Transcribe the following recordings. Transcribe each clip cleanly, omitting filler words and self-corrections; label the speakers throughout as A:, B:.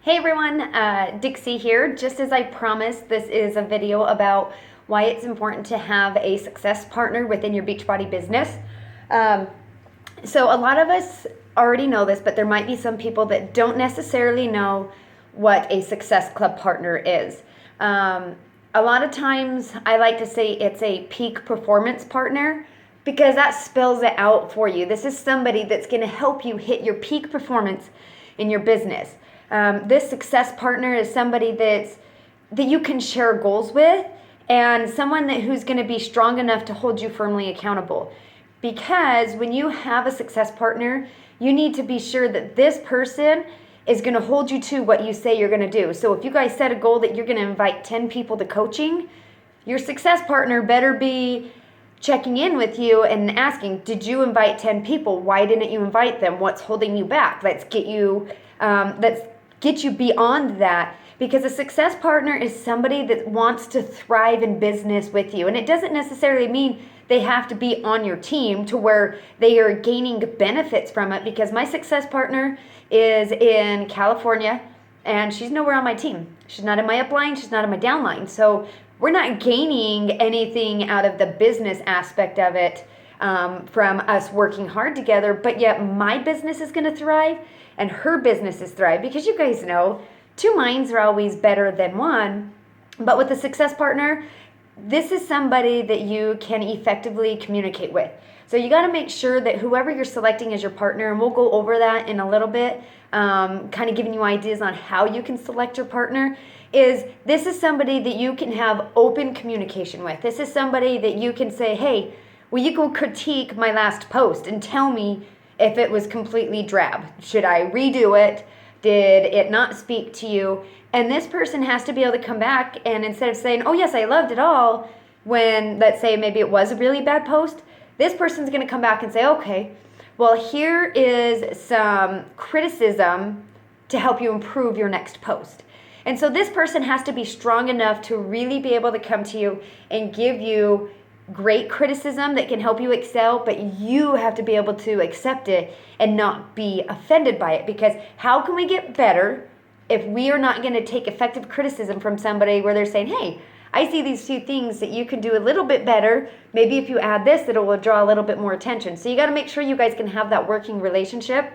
A: Hey everyone, Dixie here. Just as I promised, this is a video about why it's important to have a success partner within your Beachbody business. So a lot of us already know this, but there might be some people that don't necessarily know what a Success Club partner is. A lot of times I like to say it's a peak performance partner because that spells it out for you. This is somebody that's going to help you hit your peak performance in your business. This success partner is somebody that you can share goals with, and someone who's going to be strong enough to hold you firmly accountable. Because when you have a success partner, you need to be sure that this person is going to hold you to what you say you're going to do. So if you guys set a goal that you're going to invite 10 people to coaching, your success partner better be checking in with you and asking, did you invite 10 people? Why didn't you invite them? What's holding you back? Let's get you beyond that, because a success partner is somebody that wants to thrive in business with you. And it doesn't necessarily mean they have to be on your team to where they are gaining benefits from it, because my success partner is in California and she's nowhere on my team. She's not in my upline, she's not in my downline. So we're not gaining anything out of the business aspect of it from us working hard together, but yet my business is going to thrive and her business is thrive, because you guys know two minds are always better than one. But with a success partner, this is somebody that you can effectively communicate with. So you got to make sure that whoever you're selecting as your partner, and we'll go over that in a little bit, kind of giving you ideas on how you can select your partner, this is somebody that you can have open communication with. This is somebody that you can say, hey, will you go critique my last post and tell me if it was completely drab? Should I redo it? Did it not speak to you? And this person has to be able to come back, and instead of saying, oh yes, I loved it all, when let's say maybe it was a really bad post, this person's going to come back and say, okay, well, here is some criticism to help you improve your next post. And so this person has to be strong enough to really be able to come to you and give you great criticism that can help you excel, but you have to be able to accept it and not be offended by it. Because how can we get better if we are not going to take effective criticism from somebody where they're saying, hey, I see these two things that you can do a little bit better. Maybe if you add this, it will draw a little bit more attention. So you got to make sure you guys can have that working relationship.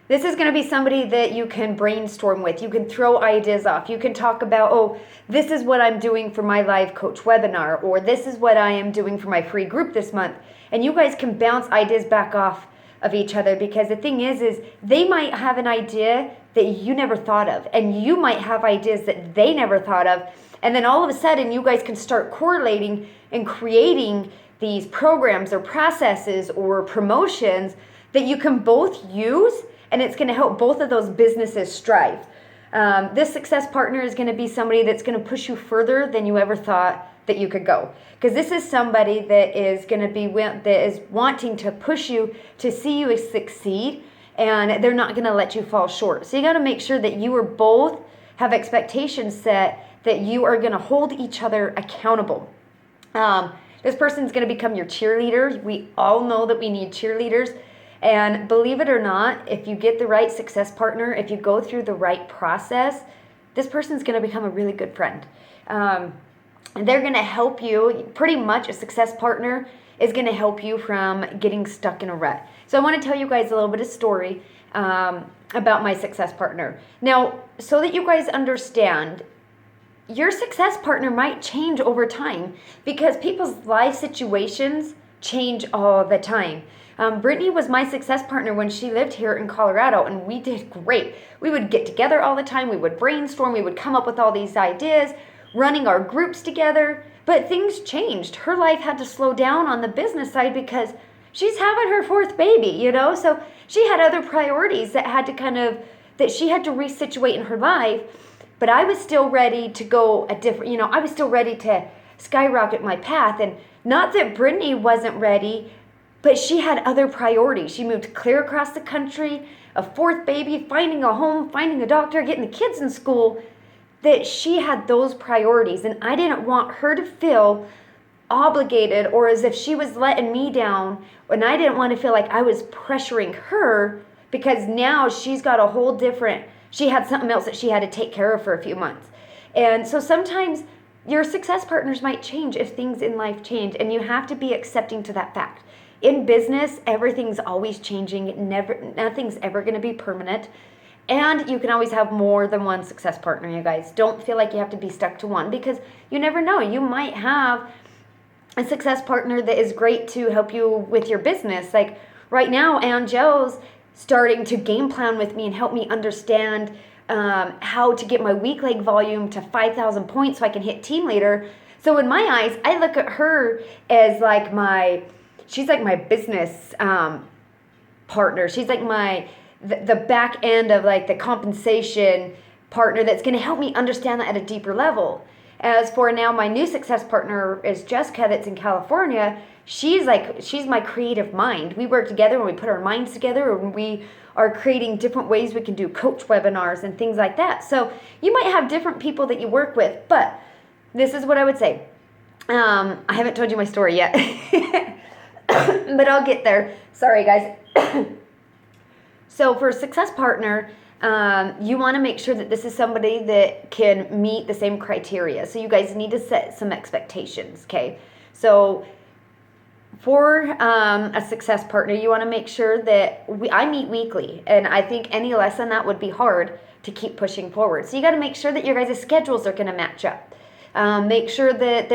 A: This is going to be somebody that you can brainstorm with. You can throw ideas off. You can talk about, oh, this is what I'm doing for my live coach webinar, or this is what I am doing for my free group this month. And you guys can bounce ideas back off of each other, because the thing is they might have an idea that you never thought of, and you might have ideas that they never thought of. And then all of a sudden you guys can start correlating and creating these programs or processes or promotions that you can both use, and it's going to help both of those businesses strive. This success partner is going to be somebody that's going to push you further than you ever thought that you could go. Because this is somebody that is going to be that is wanting to push you to see you succeed, and they're not going to let you fall short. So you got to make sure that you are both have expectations set, that you are going to hold each other accountable. This person's going to become your cheerleader. We all know that we need cheerleaders. And believe it or not, if you get the right success partner, if you go through the right process, this person's going to become a really good friend. And they're going to help you. Pretty much a success partner is going to help you from getting stuck in a rut. So I want to tell you guys a little bit of story about my success partner. Now, so that you guys understand, your success partner might change over time, because people's life situations change all the time. Brittany was my success partner when she lived here in Colorado, and we did great. We would get together all the time. We would brainstorm. We would come up with all these ideas, running our groups together. But things changed. Her life had to slow down on the business side because she's having her fourth baby, you know? So she had other priorities that she had to resituate in her life. But I was still ready to go I was still ready to skyrocket my path. And not that Brittany wasn't ready, but she had other priorities. She moved clear across the country, a fourth baby, finding a home, finding a doctor, getting the kids in school, that she had those priorities. And I didn't want her to feel obligated or as if she was letting me down. And I didn't want to feel like I was pressuring her, because now she's got a whole different, she had something else that she had to take care of for a few months. And so sometimes your success partners might change if things in life change, and you have to be accepting to that fact. In business, everything's always changing. Nothing's ever going to be permanent. And you can always have more than one success partner, you guys. Don't feel like you have to be stuck to one, because you never know. You might have a success partner that is great to help you with your business. Like right now, Ann Joe's starting to game plan with me and help me understand how to get my weak leg volume to 5,000 points so I can hit team leader. So in my eyes, I look at her as like she's like my business partner. She's like the back end of like the compensation partner that's going to help me understand that at a deeper level. As for now, my new success partner is Jessica, that's in California. She's my creative mind. We work together and we put our minds together, and we are creating different ways we can do coach webinars and things like that. So you might have different people that you work with, but this is what I would say. I haven't told you my story yet, but I'll get there. Sorry, guys. So for a success partner, you want to make sure that this is somebody that can meet the same criteria. So you guys need to set some expectations, okay? So for a success partner, you want to make sure that I meet weekly, and I think any less than that would be hard to keep pushing forward. So you got to make sure that your guys' schedules are going to match up. Make sure that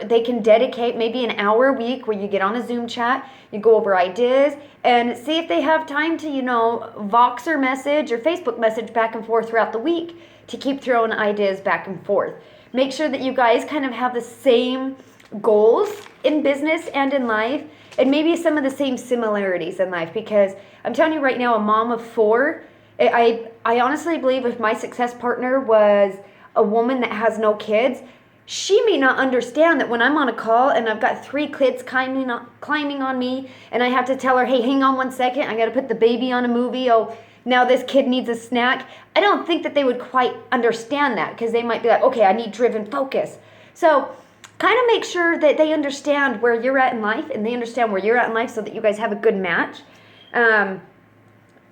A: they can dedicate maybe an hour a week where you get on a Zoom chat, you go over ideas, and see if they have time to, Voxer message or Facebook message back and forth throughout the week to keep throwing ideas back and forth. Make sure that you guys kind of have the same goals in business and in life, and maybe some of the same similarities in life, because I'm telling you right now, a mom of 4, I honestly believe if my success partner was a woman that has no kids, she may not understand that when I'm on a call and I've got 3 kids climbing on me, and I have to tell her, hey, hang on 1 second, I got to put the baby on a movie. Oh, now this kid needs a snack. I don't think that they would quite understand that, because they might be like, okay, I need driven focus. So kind of make sure that they understand where you're at in life, and they understand where you're at in life, so that you guys have a good match.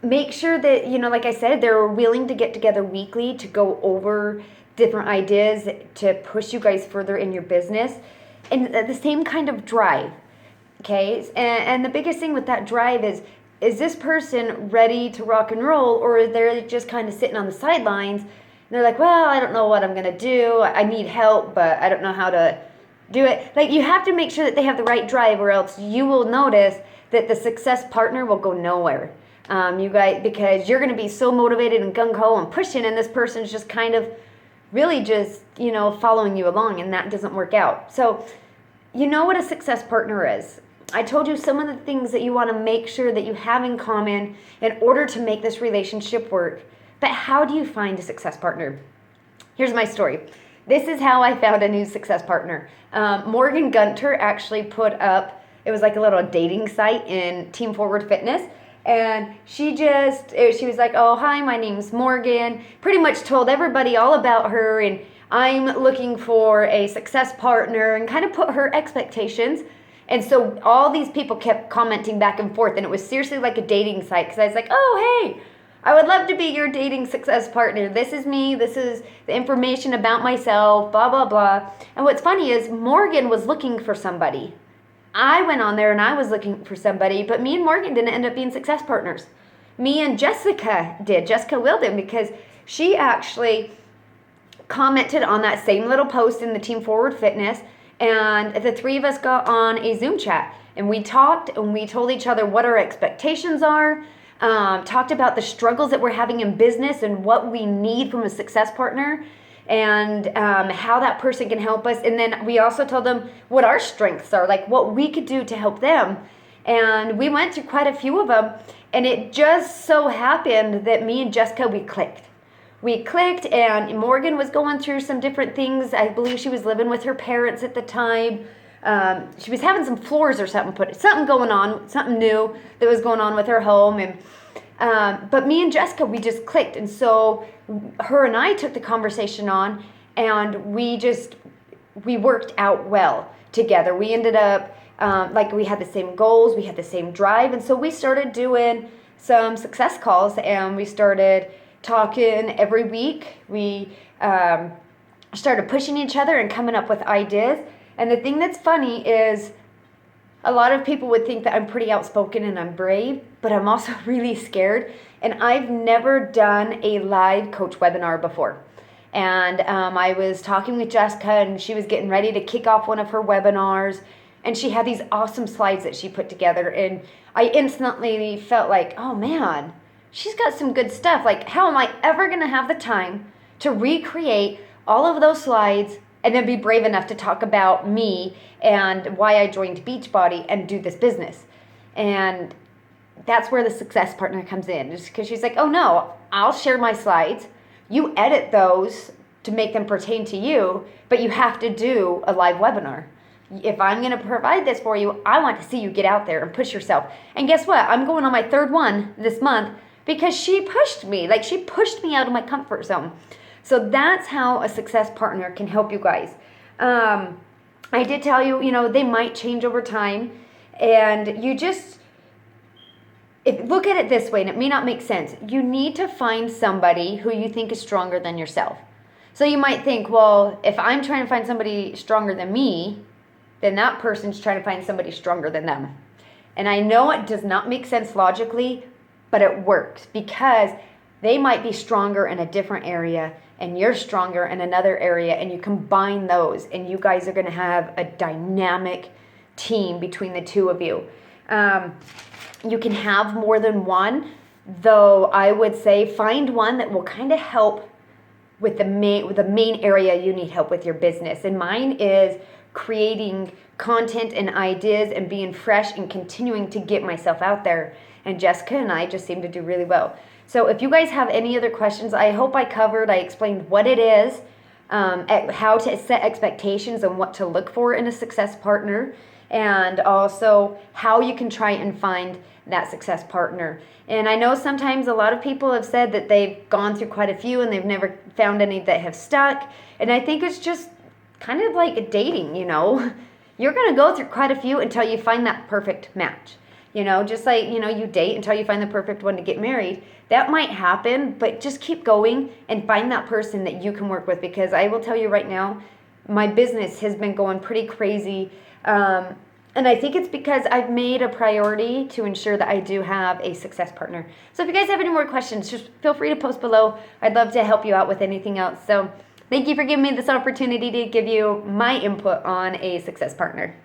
A: Make sure that, like I said, they're willing to get together weekly to go over different ideas to push you guys further in your business, and the same kind of drive, okay? And the biggest thing with that drive is this person ready to rock and roll, or they're just kind of sitting on the sidelines, and they're like, well, I don't know what I'm going to do. I need help, but I don't know how to do it. Like, you have to make sure that they have the right drive, or else you will notice that the success partner will go nowhere. You guys, because you're going to be so motivated and gung-ho and pushing, and this person's just kind of really just, following you along, and that doesn't work out. So, you know what a success partner is. I told you some of the things that you want to make sure that you have in common in order to make this relationship work. But how do you find a success partner? Here's my story. This is how I found a new success partner. Morgan Gunter actually put up, it was like a little dating site in Team Forward Fitness. And she was like, oh, hi, my name's Morgan. Pretty much told everybody all about her, and I'm looking for a success partner, and kind of put her expectations. And so all these people kept commenting back and forth, and it was seriously like a dating site, because I was like, oh, hey, I would love to be your dating success partner. This is me. This is the information about myself, blah, blah, blah. And what's funny is Morgan was looking for somebody. I went on there and I was looking for somebody, but me and Morgan didn't end up being success partners. Me and Jessica did, Jessica Wilden, because she actually commented on that same little post in the Team Forward Fitness, and the 3 of us got on a Zoom chat, and we talked, and we told each other what our expectations are, talked about the struggles that we're having in business and what we need from a success partner, and how that person can help us. And then we also told them what our strengths are, like what we could do to help them. And we went through quite a few of them, and it just so happened that me and Jessica, we clicked. And Morgan was going through some different things. I believe she was living with her parents at the time. She was having some floors or something going on, something new that was going on with her home. And but me and Jessica, we just clicked. And so her and I took the conversation on, and we worked out well together. We ended up, we had the same goals, we had the same drive. And so we started doing some success calls, and we started talking every week. We started pushing each other and coming up with ideas. And the thing that's funny is a lot of people would think that I'm pretty outspoken and I'm brave, but I'm also really scared. And I've never done a live coach webinar before. And I was talking with Jessica, and she was getting ready to kick off one of her webinars. And she had these awesome slides that she put together. And I instantly felt like, oh man, she's got some good stuff. Like, how am I ever going to have the time to recreate all of those slides and then be brave enough to talk about me and why I joined BeachBody and do this business? And that's where the success partner comes in, just because she's like, oh no, I'll share my slides. You edit those to make them pertain to you, but you have to do a live webinar. If I'm going to provide this for you, I want to see you get out there and push yourself. And guess what? I'm going on my third one this month because she pushed me. Like, she pushed me out of my comfort zone. So that's how a success partner can help you guys. I did tell you, they might change over time. And you just, look at it this way, and it may not make sense. You need to find somebody who you think is stronger than yourself. So you might think, well, if I'm trying to find somebody stronger than me, then that person's trying to find somebody stronger than them. And I know it does not make sense logically, but it works because they might be stronger in a different area and you're stronger in another area, and you combine those and you guys are going to have a dynamic team between the two of you. You can have more than one, though I would say find one that will kind of help with the main area you need help with your business. And mine is creating content and ideas and being fresh and continuing to get myself out there. And Jessica and I just seem to do really well. So if you guys have any other questions, I hope I explained what it is, how to set expectations and what to look for in a success partner, and also how you can try and find that success partner. And I know sometimes a lot of people have said that they've gone through quite a few and they've never found any that have stuck. And I think it's just kind of like dating, You're going to go through quite a few until you find that perfect match. Just like, you date until you find the perfect one to get married. That might happen, but just keep going and find that person that you can work with, because I will tell you right now, my business has been going pretty crazy. And I think it's because I've made a priority to ensure that I do have a success partner. So if you guys have any more questions, just feel free to post below. I'd love to help you out with anything else. So thank you for giving me this opportunity to give you my input on a success partner.